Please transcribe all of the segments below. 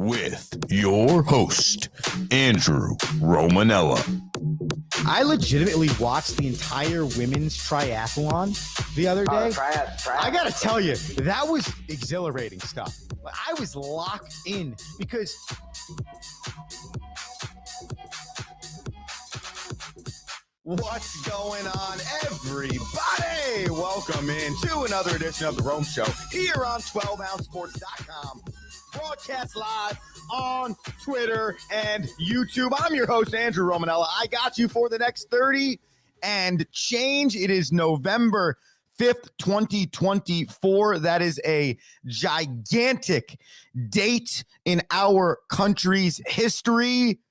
with your host, Andrew Romanella. I legitimately watched the entire women's triathlon the other day. I gotta tell you, that was exhilarating stuff. I was locked in because what's going on, everybody? Welcome in to another edition of The Rome Show here on 12ouncesports.com. Broadcast live on Twitter and YouTube. I'm your host, Andrew Romanella. I got you for the next 30 and change. It is November 5th, 2024. That is a gigantic date in our country's history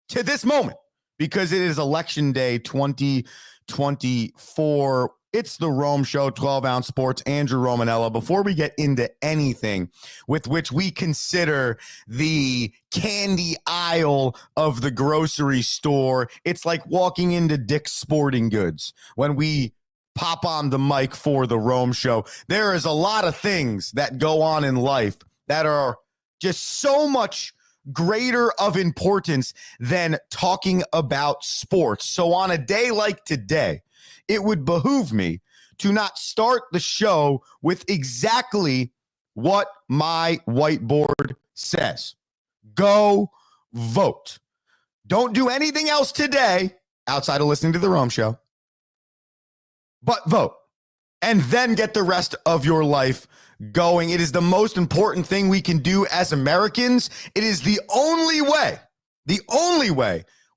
to this moment because it is Election Day 2024. It's the Rome Show, 12-ounce sports, Andrew Romanella. Before we get into anything with which we consider the candy aisle of the grocery store, it's like walking into Dick's Sporting Goods when we pop on the mic for the Rome Show. There is a lot of things that go on in life that are just so much greater of importance than talking about sports. So on a day like today, it would behoove me to not start the show with exactly what my whiteboard says. Go vote. Don't do anything else today outside of listening to the Rome Show, but vote and then get the rest of your life going. It is the most important thing we can do as Americans. It is the only way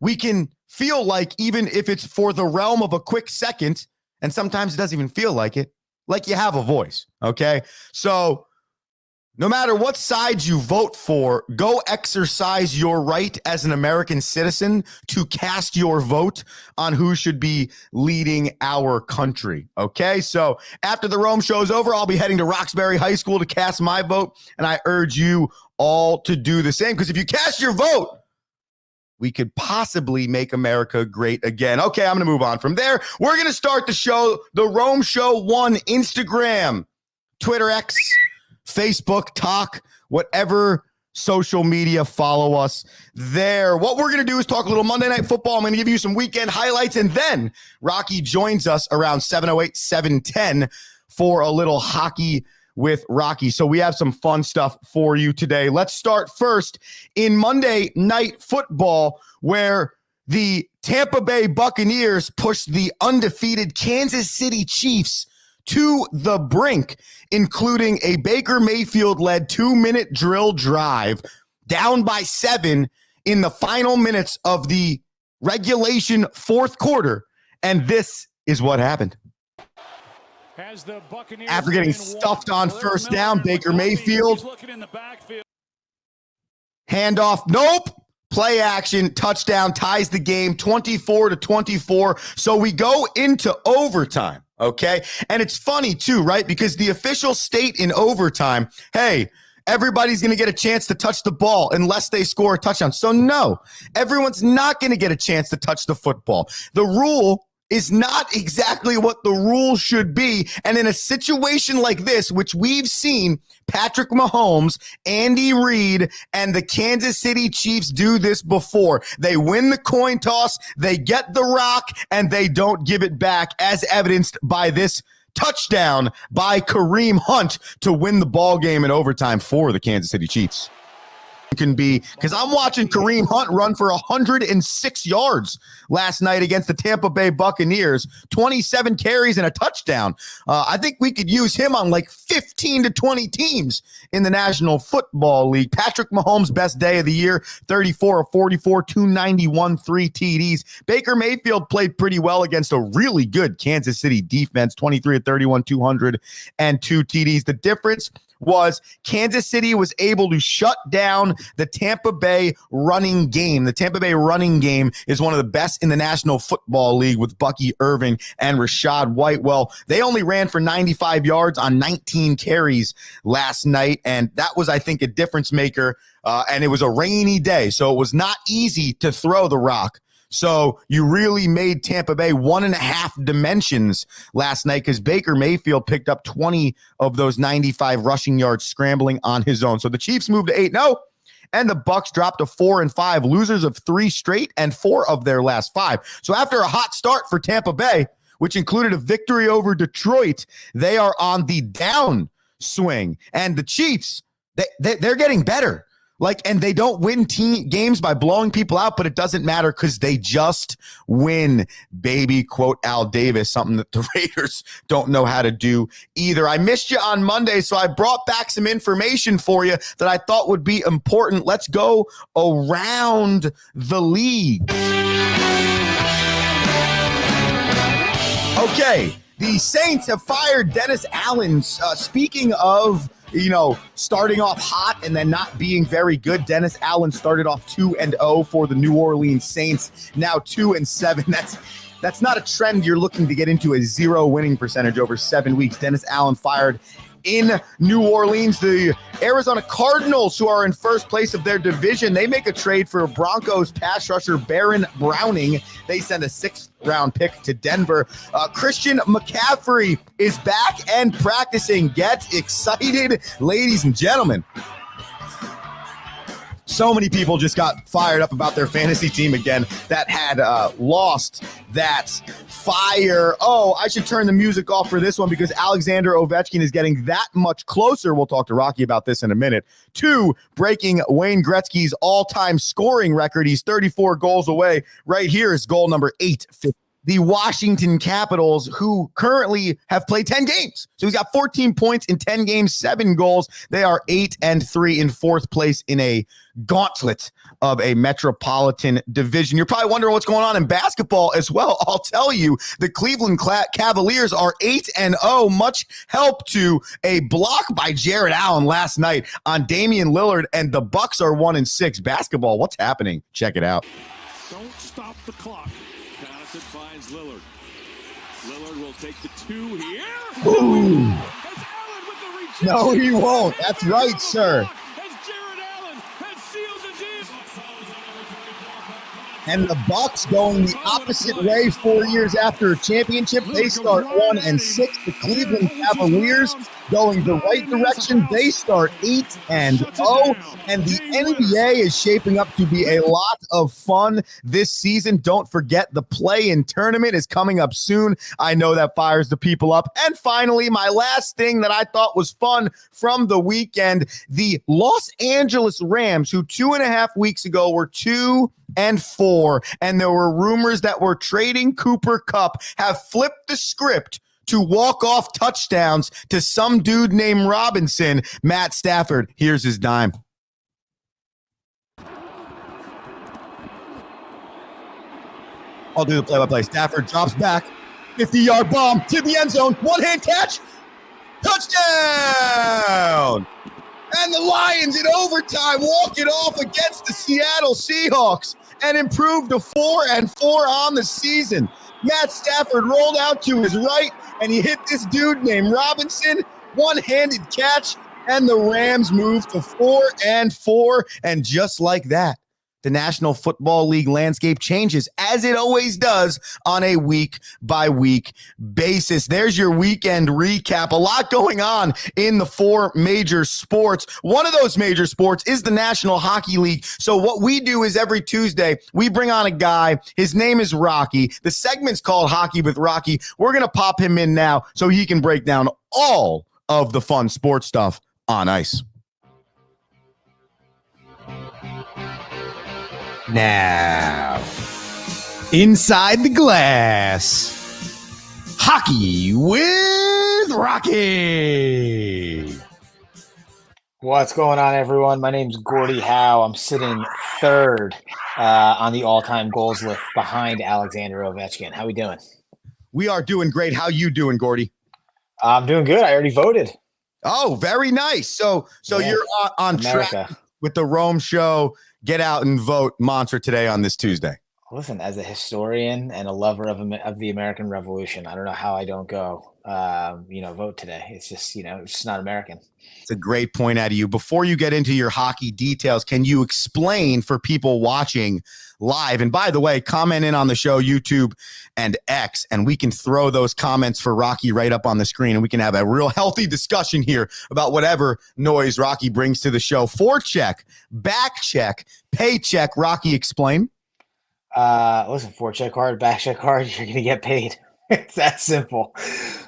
we can feel like, even if it's for the realm of a quick second, and sometimes it doesn't even feel like it, like you have a voice, okay? So no matter what side you vote for, go exercise your right as an American citizen to cast your vote on who should be leading our country, okay? So after the Rome Show is over, I'll be heading to Roxbury High School to cast my vote, and I urge you all to do the same, because if you cast your vote, we could possibly make America great again. Okay, I'm going to move on from there. We're going to start the show, the Rome Show 1, Instagram, Twitter X, Facebook, Talk, whatever social media, follow us there. What we're going to do is talk a little Monday Night Football. I'm going to give you some weekend highlights, and then Rocky joins us around 7:08, 7:10 for a little hockey with Rocky. So we have some fun stuff for you today. Let's start first in Monday Night Football, where the Tampa Bay Buccaneers pushed the undefeated Kansas City Chiefs to the brink, including a Baker Mayfield-led 2-minute drill drive, down by 7 in the final minutes of the regulation fourth quarter. And this is what happened. After getting stuffed on first down, Baker Mayfield, handoff, nope, play action, touchdown, ties the game 24-24. So we go into overtime, okay? And it's funny too, right? Because the officials state in overtime, hey, everybody's going to get a chance to touch the ball unless they score a touchdown. So no, everyone's not going to get a chance to touch the football. The rule is not exactly what the rule should be. And in a situation like this, which we've seen Patrick Mahomes, Andy Reid, and the Kansas City Chiefs do this before. They win the coin toss, they get the rock, and they don't give it back, as evidenced by this touchdown by Kareem Hunt to win the ball game in overtime for the Kansas City Chiefs. Can be, because I'm watching Kareem Hunt run for 106 yards last night against the Tampa Bay Buccaneers, 27 carries and a touchdown. I think we could use him on like 15 to 20 teams in the National Football League. Patrick Mahomes' best day of the year, 34 of 44, 291, 3 TDs. Baker Mayfield played pretty well against a really good Kansas City defense, 23 of 31, 202 TDs. The difference was Kansas City was able to shut down the Tampa Bay running game. The Tampa Bay running game is one of the best in the National Football League with Bucky Irving and Rachaad White. Well, they only ran for 95 yards on 19 carries last night, and that was, I think, a difference maker, and it was a rainy day, so it was not easy to throw the rock. So you really made Tampa Bay 1.5 dimensions last night because Baker Mayfield picked up 20 of those 95 rushing yards scrambling on his own. So the Chiefs moved to 8-0, and the Bucks dropped to 4-5, losers of 3 straight and 4 of their last 5. So after a hot start for Tampa Bay, which included a victory over Detroit, they are on the down swing. And the Chiefs, they're getting better. And they don't win games by blowing people out, but it doesn't matter because they just win, baby. Quote Al Davis, something that the Raiders don't know how to do either. I missed you on Monday, so I brought back some information for you that I thought would be important. Let's go around the league. Okay, the Saints have fired Dennis Allen. Speaking of starting off hot and then not being very good, Dennis Allen started off 2-0 for the New Orleans Saints, now 2-7. That's not a trend you're looking to get into, a 0 winning percentage over 7 weeks. Dennis Allen fired in New Orleans. The Arizona Cardinals, who are in first place of their division, they make a trade for Broncos pass rusher Baron Browning. They send a 6th-round pick to Denver. Christian McCaffrey is back and practicing. Get excited, ladies and gentlemen. So many people just got fired up about their fantasy team again that had lost that fire. Oh, I should turn the music off for this one because Alexander Ovechkin is getting that much closer. We'll talk to Rocky about this in a minute. 2, breaking Wayne Gretzky's all-time scoring record. He's 34 goals away. Right here is goal number 850. The Washington Capitals, who currently have played 10 games. So he's got 14 points in 10 games, 7 goals. They are 8-3 in 4th place in a gauntlet of a metropolitan division. You're probably wondering what's going on in basketball as well. I'll tell you, the Cleveland Cavaliers are 8-0, much help to a block by Jared Allen last night on Damian Lillard, and the Bucks are 1-6. Basketball, what's happening? Check it out. Don't stop the clock. Patterson finds Lillard. Lillard will take the 2 here. Ooh. As Allen with the rejection. No, he won't. That's right, sir. As Jared Allen has sealed the deal. And the Bucks going the opposite way 4 years after a championship. They start 1-6. The Cleveland Cavaliers going the right direction. They start 8-0. And the NBA is shaping up to be a lot of fun this season. Don't forget the play-in tournament is coming up soon. I know that fires the people up. And finally, my last thing that I thought was fun from the weekend, the Los Angeles Rams, who 2.5 weeks ago were 2-4, and there were rumors that we're trading Cooper Kupp, have flipped the script to walk-off touchdowns to some dude named Robinson. Matt Stafford, here's his dime. I'll do the play-by-play. Stafford drops back, 50-yard bomb to the end zone, one-hand catch, touchdown! And the Lions in overtime walk it off against the Seattle Seahawks and improve to 4-4 on the season. Matt Stafford rolled out to his right, and he hit this dude named Robinson, one-handed catch, and the Rams moved to 4-4. And just like that, the National Football League landscape changes, as it always does, on a week-by-week basis. There's your weekend recap. A lot going on in the 4 major sports. One of those major sports is the National Hockey League. So what we do is every Tuesday, we bring on a guy. His name is Rocky. The segment's called Hockey with Rocky. We're going to pop him in now so he can break down all of the fun sports stuff on ice. Now, inside the glass, Hockey with Rocky. What's going on, everyone? My name's Gordie Howe. I'm sitting 3rd on the all-time goals list behind Alexander Ovechkin. How we doing? We are doing great. How you doing, Gordie? I'm doing good. I already voted. Oh, very nice. So Yeah. You're on America. track with the Rome Show Get Out and Vote mantra today on this Tuesday. Listen, as a historian and a lover of the American Revolution, I don't know how I don't go. vote today. It's just, it's just not American. It's a great point out of you. Before you get into your hockey details, can you explain for people watching live? And by the way, comment in on the show, YouTube and X, and we can throw those comments for Rocky right up on the screen, and we can have a real healthy discussion here about whatever noise Rocky brings to the show. Forecheck, back check, paycheck. Rocky, explain. Listen, forecheck hard, back check hard, you're going to get paid. It's that simple.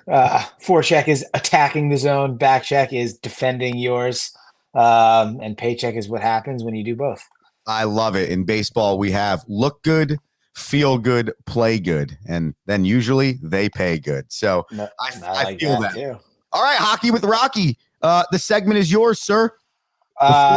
Forecheck is attacking the zone. Back check is defending yours. And paycheck is what happens when you do both. I love it. In baseball, we have look good, feel good, play good. And then usually they pay good. So I feel that too. All right, Hockey with Rocky. The segment is yours, sir.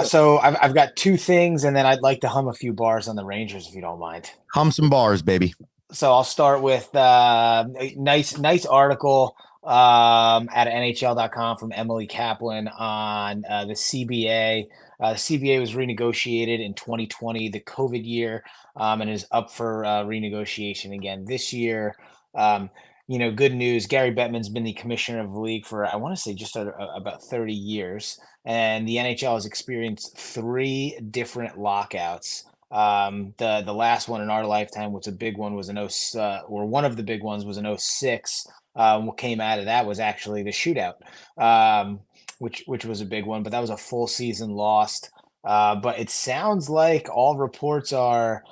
So I've got two things, and then I'd like to hum a few bars on the Rangers, if you don't mind. Hum some bars, baby. So I'll start with a nice article at NHL.com from Emily Kaplan on the CBA. The CBA was renegotiated in 2020, the COVID year, and is up for renegotiation again this year. Good news. Gary Bettman's been the commissioner of the league for, I want to say, just about 30 years. And the NHL has experienced 3 different lockouts. The last one in our lifetime, which a big one was one of the big ones was in 06. What came out of that was actually the shootout, which was a big one, but that was a full season lost. But it sounds like all reports are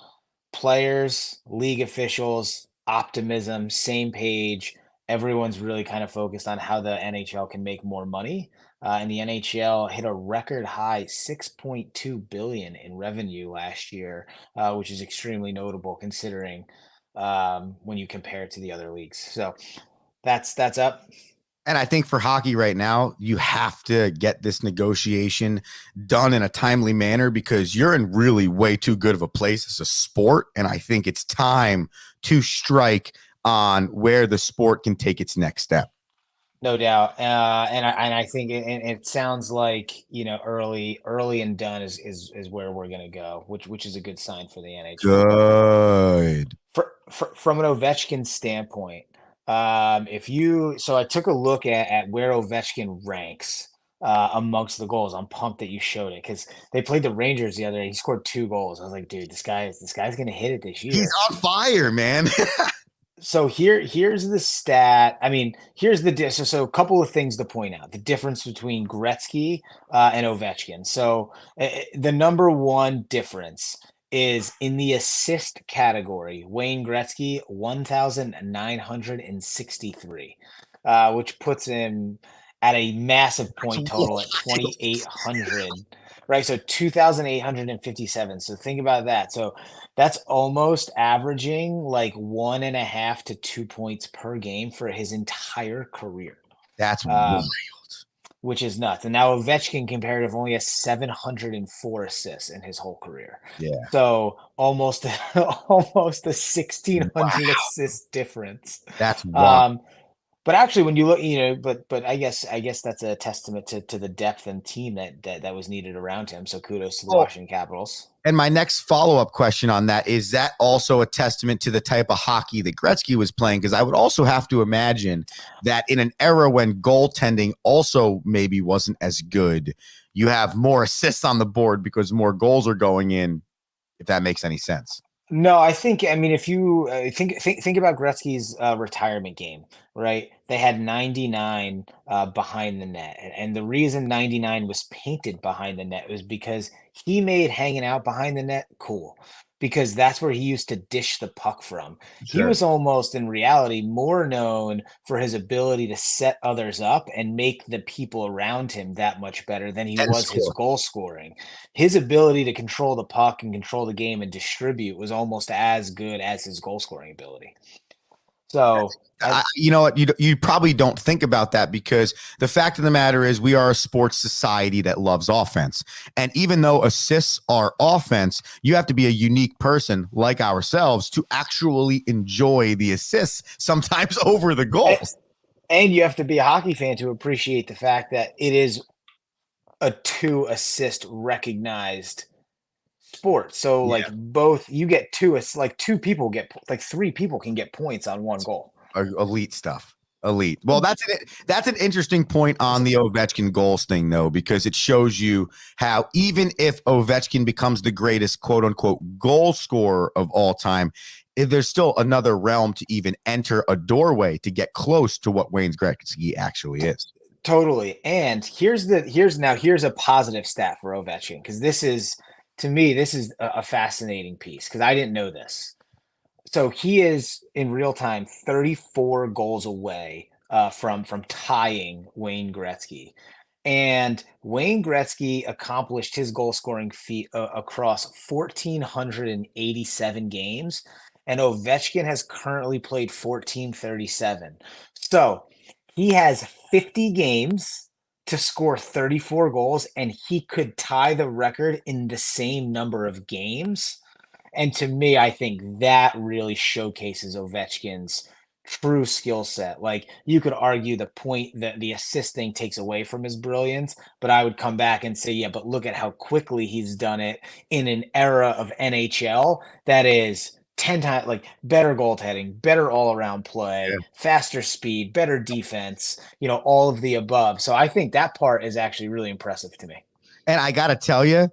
players, league officials, optimism, same page. Everyone's really kind of focused on how the NHL can make more money. And the NHL hit a record high $6.2 billion in revenue last year, which is extremely notable considering when you compare it to the other leagues. So that's up. And I think for hockey right now, you have to get this negotiation done in a timely manner because you're in really way too good of a place as a sport. And I think it's time to strike on where the sport can take its next step. No doubt. And I think it sounds like, early and done is where we're going to go, which is a good sign for the NHL. Good. From an Ovechkin standpoint, so I took a look at where Ovechkin ranks amongst the goals. I'm pumped that you showed it because they played the Rangers the other day. He scored 2 goals. I was like, dude, this guy's going to hit it this year. He's on fire, man. So here's the stat. I mean, here's the so a couple of things to point out. The difference between Gretzky and Ovechkin. So the number one difference is in the assist category. Wayne Gretzky, 1,963, which puts him at a massive point total at 2,800. Right, so 2,857. So think about that. So that's almost averaging like 1.5 to 2 points per game for his entire career. That's wild. Which is nuts. And now Ovechkin comparative only has 704 assists in his whole career. Yeah. So almost a 1,600 assist difference. That's wild. But actually, when you look, but I guess that's a testament to the depth and team that was needed around him. So kudos to the Washington Capitals. And my next follow-up question on that is that also a testament to the type of hockey that Gretzky was playing? Because I would also have to imagine that in an era when goaltending also maybe wasn't as good, you have more assists on the board because more goals are going in. If that makes any sense. No, I mean, if you think about Gretzky's retirement game, right? They had 99 behind the net. And the reason 99 was painted behind the net was because he made hanging out behind the net cool. Because that's where he used to dish the puck from. Sure. He was almost, in reality, more known for his ability to set others up and make the people around him that much better than he was his goal scoring. His ability to control the puck and control the game and distribute was almost as good as his goal scoring ability. So, you know what? You probably don't think about that because the fact of the matter is we are a sports society that loves offense. And even though assists are offense, you have to be a unique person like ourselves to actually enjoy the assists sometimes over the goals. And you have to be a hockey fan to appreciate the fact that it is a 2 assist recognized sport. So like both you get 2, it's like 2 people get like 3 people can get points on 1 goal. Elite stuff. Elite. Well, that's an interesting point on the Ovechkin goals thing, though, because it shows you how even if Ovechkin becomes the greatest quote unquote goal scorer of all time, there's still another realm to even enter a doorway to get close to what Wayne Gretzky actually is. Totally. And here's a positive stat for Ovechkin, because this is a fascinating piece because I didn't know this. So he is in real time 34 goals away from tying Wayne Gretzky. And Wayne Gretzky accomplished his goal scoring feat across 1,487 games, and Ovechkin has currently played 1,437. So he has 50 games to score 34 goals, and he could tie the record in the same number of games. And to me, I think that really showcases Ovechkin's true skill set. Like, you could argue the point that the assist thing takes away from his brilliance, but I would come back and say, yeah, but look at how quickly he's done it in an era of NHL that is 10 times like better goaltending, better all-around play, faster speed, better defense, all of the above. So I think that part is actually really impressive to me. And I got to tell you,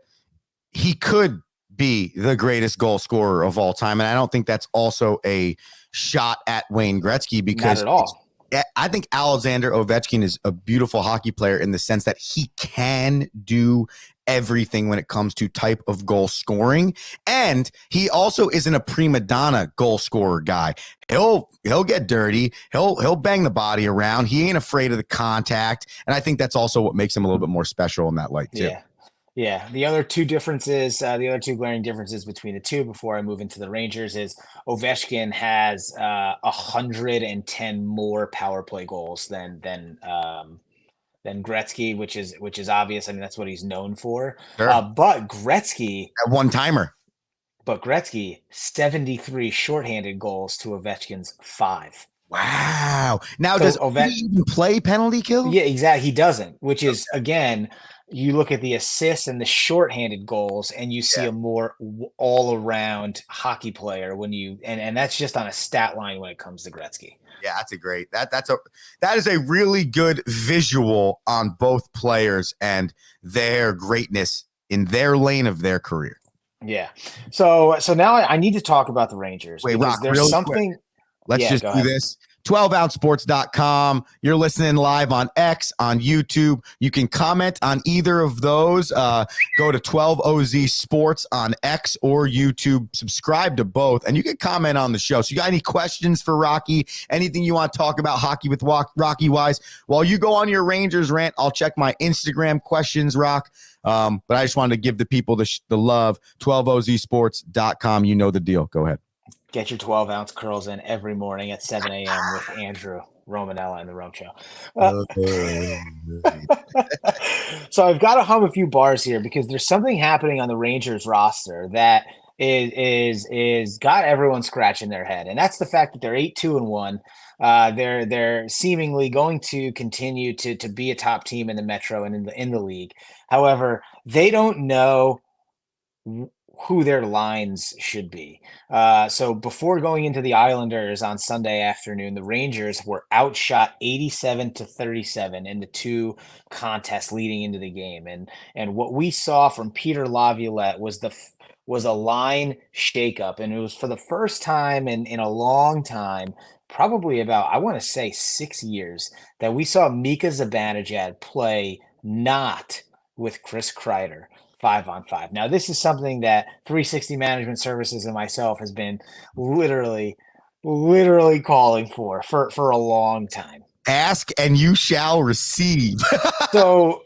he could be the greatest goal scorer of all time. And I don't think that's also a shot at Wayne Gretzky, because not at all. I think Alexander Ovechkin is a beautiful hockey player in the sense that he can do everything when it comes to type of goal scoring. And he also isn't a prima donna goal scorer guy. He'll get dirty. He'll bang the body around. He ain't afraid of the contact. And I think that's also what makes him a little bit more special in that light too. Yeah. The other two glaring differences between the two before I move into the Rangers is Ovechkin has 110 more power play goals than Gretzky, which is obvious. I mean, that's what he's known for. Sure. But Gretzky, a one-timer. But Gretzky, 73 shorthanded goals to Ovechkin's 5. Wow. Now, does he even play penalty kill? Yeah, exactly. He doesn't, which is, again, you look at the assists and the shorthanded goals, and you see a more all-around hockey player and that's just on a stat line when it comes to Gretzky. Yeah, that's a great that is a really good visual on both players and their greatness in their lane of their career. Yeah. So now I need to talk about the Rangers. Wait, Rock, there's something. Quick. Let's just do this. 12ouncesports.com. You're listening live on X, on YouTube. You can comment on either of those. Go to 12OZ Sports on X or YouTube. Subscribe to both, and you can comment on the show. So you got any questions for Rocky? Anything you want to talk about hockey with Rocky wise? While you go on your Rangers rant, I'll check my Instagram questions, Rock. But I just wanted to give the people the love. 12ozsports.com. You know the deal. Go ahead. Get your 12-ounce curls in every morning at 7 a.m. with Andrew Romanella and the Rome Show. So I've got to hum a few bars here because there's something happening on the Rangers roster that is got everyone scratching their head, and that's the fact that they're 8-2-1. They're seemingly going to continue to be a top team in the Metro and in the league. However, they don't know who their lines should be. So before going into the Islanders on Sunday afternoon, the Rangers were outshot 87-37 in the two contests leading into the game. And what we saw from Peter Laviolette was a line shakeup. And it was for the first time in a long time, probably about, I want to say 6 years, that we saw Mika Zibanejad play not with Chris Kreider 5-on-5. Now, this is something that 360 Management Services and myself has been literally calling for a long time. Ask and you shall receive. So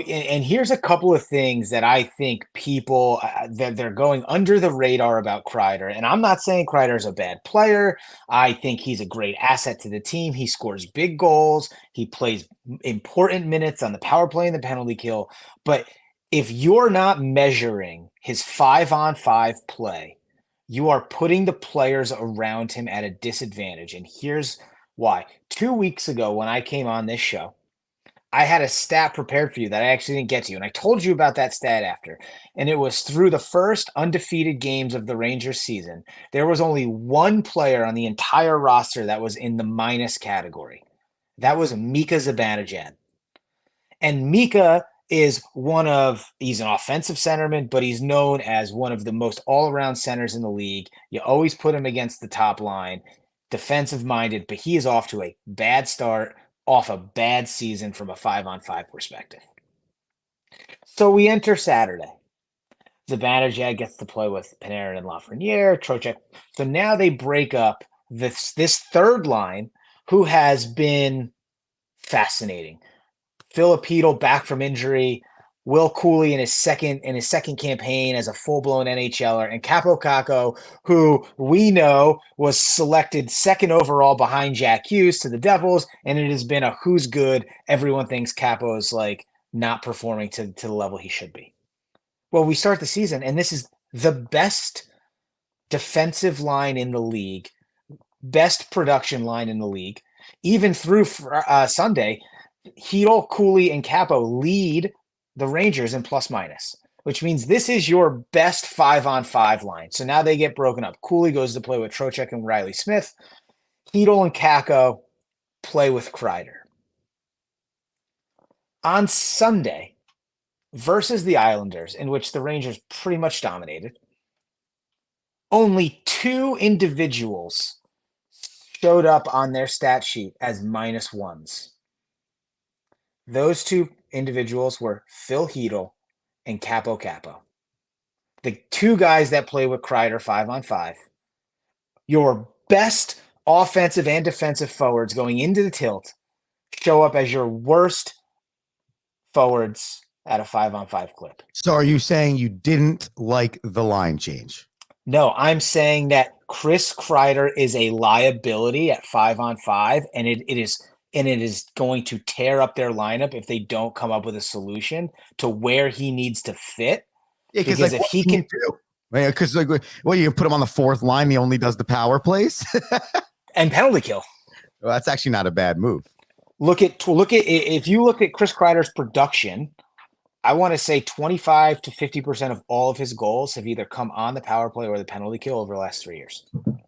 here's a couple of things that I think people that they're going under the radar about Kreider. And I'm not saying Kreider's a bad player. I think he's a great asset to the team. He scores big goals. He plays important minutes on the power play and the penalty kill. But if you're not measuring his 5-on-5 play, you are putting the players around him at a disadvantage. And here's why. 2 weeks ago, when I came on this show, I had a stat prepared for you that I actually didn't get to. And I told you about that stat after. And it was through the first undefeated games of the Rangers season, there was only one player on the entire roster that was in the minus category. That was Mika Zibanejad. And Mika is he's an offensive centerman, but he's known as one of the most all-around centers in the league. You always put him against the top line, defensive-minded, but he is off to a bad start, off a bad season from a 5-on-5 perspective. So we enter Saturday. Zibanejad gets to play with Panarin and Lafreniere, Trocheck. So now they break up this third line, who has been fascinating. Filipino back from injury, Will Cooley in his second campaign as a full-blown NHLer, and Capo Caco, who we know was selected second overall behind Jack Hughes to the Devils, and it has been a who's good. Everyone thinks Capo's like not performing to the level he should be. Well, we start the season, and this is the best defensive line in the league, best production line in the league. Even through Sunday, Hedl, Cooley, and Capo lead the Rangers in plus minus, which means this is your best 5-on-5 line. So now they get broken up. Cooley goes to play with Trocheck and Riley Smith. Hedl and Caco play with Kreider. On Sunday, versus the Islanders, in which the Rangers pretty much dominated, only 2 individuals showed up on their stat sheet as minus ones. Those 2 individuals were Phil Hedl and Capo Caco. The 2 guys that play with Kreider 5-on-5. Your best offensive and defensive forwards going into the tilt show up as your worst forwards at a 5-on-5 clip. So are you saying you didn't like the line change? No, I'm saying that Chris Kreider is a liability at 5-on-5, and it is going to tear up their lineup if they don't come up with a solution to where he needs to fit. Yeah, because like, if he can do, because like, well, you put him on the 4th line, he only does the power plays and penalty kill. Well, that's actually not a bad move. Look at if you look at Chris Kreider's production, I want to say 25 to 50% of all of his goals have either come on the power play or the penalty kill over the last 3 years.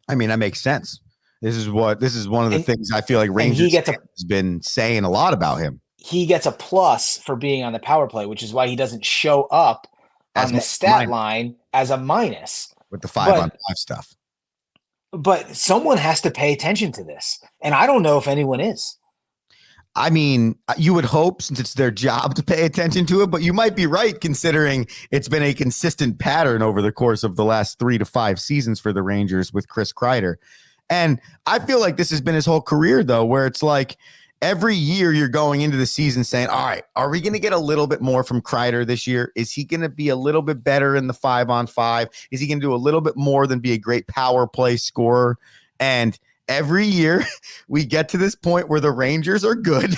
I mean, that makes sense. This is one of the things I feel like Rangers has been saying a lot about him. He gets a plus for being on the power play, which is why he doesn't show up on the stat line as a minus with the 5-on-5 stuff. But someone has to pay attention to this, and I don't know if anyone is. I mean, you would hope, since it's their job to pay attention to it, but you might be right considering it's been a consistent pattern over the course of the last 3 to 5 seasons for the Rangers with Chris Kreider. And I feel like this has been his whole career, though, where it's like every year you're going into the season saying, all right, are we going to get a little bit more from Kreider this year? Is he going to be a little bit better in the 5-on-5? Is he going to do a little bit more than be a great power play scorer? And every year we get to this point where the Rangers are good.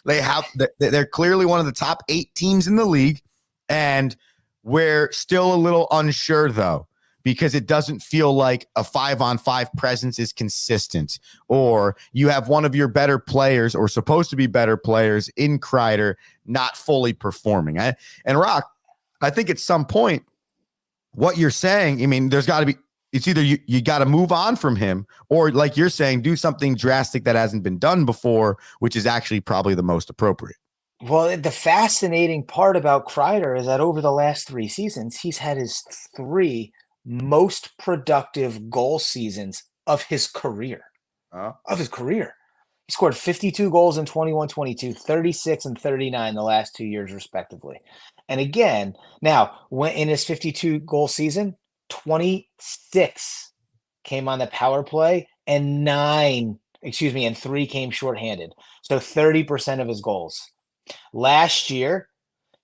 They're clearly one of the top 8 teams in the league. And we're still a little unsure, though, because it doesn't feel like a 5-on-5 presence is consistent, or you have one of your better players or supposed to be better players in Kreider not fully performing. And Rock, I think at some point what you're saying, I mean, there's got to be, it's either you got to move on from him, or like you're saying, do something drastic that hasn't been done before, which is actually probably the most appropriate. Well, the fascinating part about Kreider is that over the last 3 seasons, he's had his 3 most productive goal seasons of his career. He scored 52 goals in 21-22, 36 and 39 the last 2 years, respectively. And again, now, when in his 52 goal season, 26 came on the power play and 3 came shorthanded. So 30% of his goals. Last year,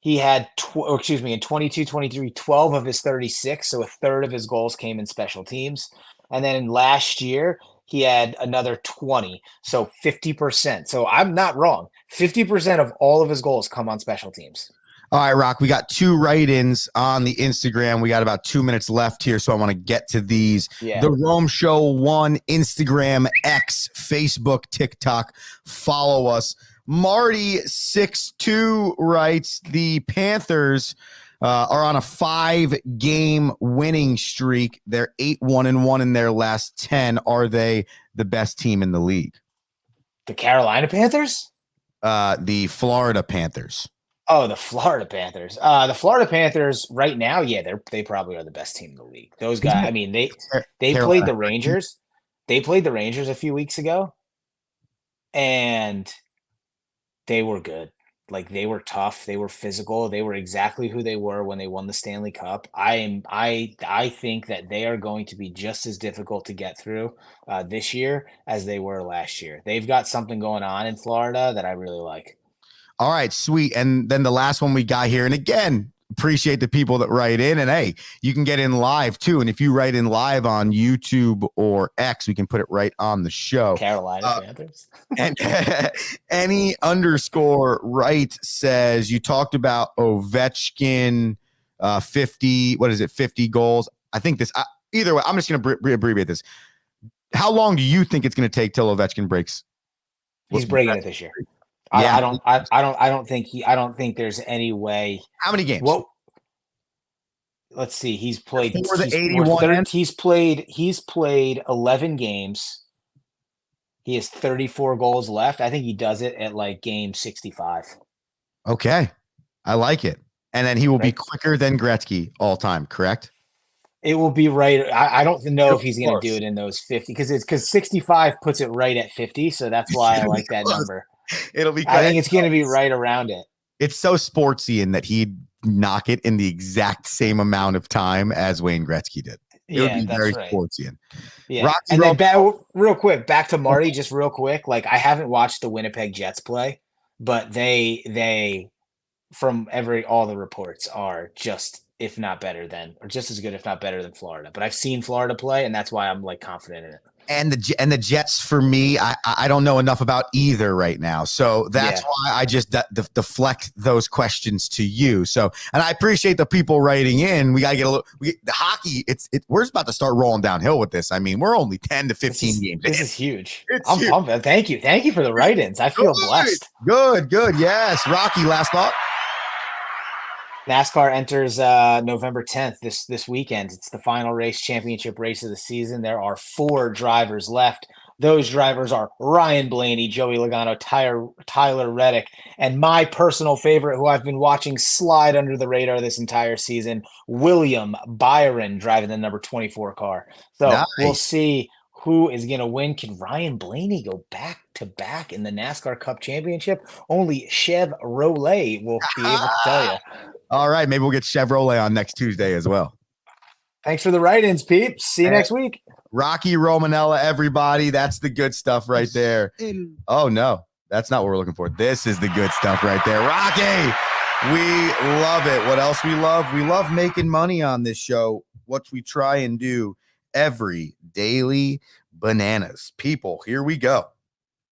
he had, in 22-23, 12 of his 36, so a third of his goals came in special teams. And then last year, he had another 20, so 50%. So I'm not wrong. 50% of all of his goals come on special teams. All right, Rock, we got 2 write-ins on the Instagram. We got about 2 minutes left here, so I want to get to these. Yeah. The Rome Show 1, Instagram, X, Facebook, TikTok. Follow us. Marty62 writes, the Panthers are on a 5-game winning streak. They're 8-1-1 in their last 10. Are they the best team in the league? The Carolina Panthers? The Florida Panthers. Oh, the Florida Panthers. The Florida Panthers right now, yeah, they probably are the best team in the league. Those guys, I mean, they played the Rangers. They played the Rangers a few weeks ago, and they were good. Like, they were tough, they were physical, they were exactly who they were when they won the Stanley Cup. I think that they are going to be just as difficult to get through this year as they were last year. They've got something going on in Florida that I really like. All right, sweet. And then the last one we got here, and again, appreciate the people that write in, and hey, you can get in live too. And if you write in live on YouTube or X, we can put it right on the show. Carolina Panthers. And any underscore right says you talked about Ovechkin 50 goals. I think this either way, I'm just going to abbreviate this. How long do you think it's going to take till Ovechkin breaks? He's breaking it this year. Yeah. I don't think there's any way. How many games? Well, let's see. He's played For the 81. He's played 11 games. He has 34 goals left. I think he does it at like game 65. Okay. I like it. And then he will be quicker than Gretzky all time, correct? It will be right. I don't know if he's going to do it in those 50 because 65 puts it right at 50. So that's why I like that number. It'll be. I think it's going to be right around it. It's so sportsy in that he'd knock it in the exact same amount of time as Wayne Gretzky did. It would be very sportsy. Yeah. Rocky and then real quick, back to Marty, just real quick. Like, I haven't watched the Winnipeg Jets play, but they from all the reports are just, if not better than, or just as good, if not better than Florida. But I've seen Florida play, and that's why I'm like confident in it. And the Jets, for me, I don't know enough about either right now. So that's why I just deflect those questions to you. So, and I appreciate the people writing in. We got to get the hockey. We're about to start rolling downhill with this. I mean, we're only 10 to 15 games. This is huge. I'm pumped. Thank you for the write-ins. I feel blessed. Good. Yes. Rocky, last thought. NASCAR enters November 10th this weekend. It's the final race, championship race of the season. There are 4 drivers left. Those drivers are Ryan Blaney, Joey Logano, Tyler Reddick, and my personal favorite, who I've been watching slide under the radar this entire season, William Byron, driving the number 24 car. So We'll see who is going to win. Can Ryan Blaney go back-to-back in the NASCAR Cup Championship? Only Chevrolet will be able to tell you. All right, maybe we'll get Chevrolet on next Tuesday as well. Thanks for the write-ins, peeps. See you next week. Rocky Romanella, everybody. That's the good stuff right there. Oh, no. That's not what we're looking for. This is the good stuff right there. Rocky, we love it. What else we love? We love making money on this show, what we try and do every daily bananas. People, here we go.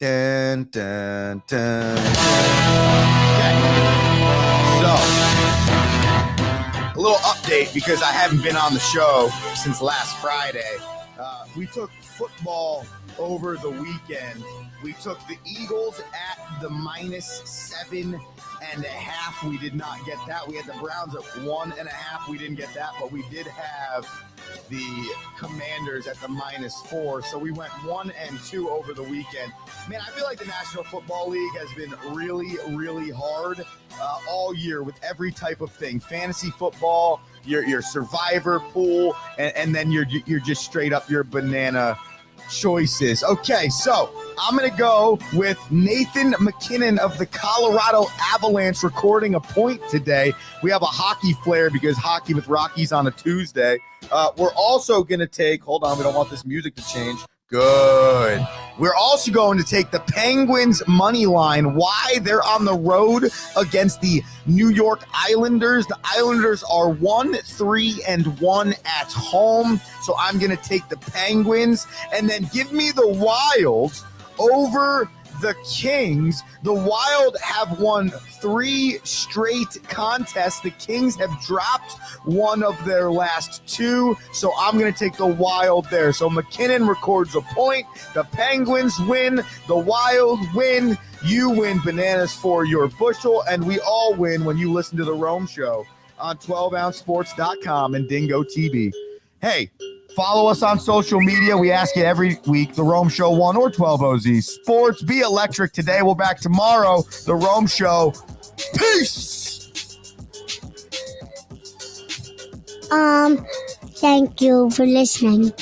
Dun, dun, dun, dun. Okay. So, a little update because I haven't been on the show since last Friday. We took football over the weekend. We took the Eagles at the -7.5. We did not get that. We had the Browns at 1.5. We didn't get that, but we did have the Commanders at the -4. So we went 1-2 over the weekend. Man, I feel like the National Football League has been really, really hard all year with every type of thing. Fantasy football, your survivor pool, and then you're just straight up your banana choices. Okay, so I'm going to go with Nathan McKinnon of the Colorado Avalanche recording a point today. We have a hockey flair because Hockey with Rockies on a Tuesday. We're also going to take, hold on, we don't want this music to change. Good. We're also going to take the Penguins money line. Why? They're on the road against the New York Islanders. The Islanders are 1-3-1 at home. So I'm going to take the Penguins and then give me the Wild over the Kings. The Wild have won 3 straight contests. The Kings have dropped one of their last 2. So I'm going to take the Wild there. So McKinnon records a point. The Penguins win. The Wild win. You win bananas for your bushel. And we all win when you listen to The Rome Show on 12ouncesports.com and Dingo TV. Hey, Follow us on social media. We ask you every week, The Rome Show 1 or 12 OZ Sports. Be electric today. We're back tomorrow. The Rome Show. Peace. Thank you for listening.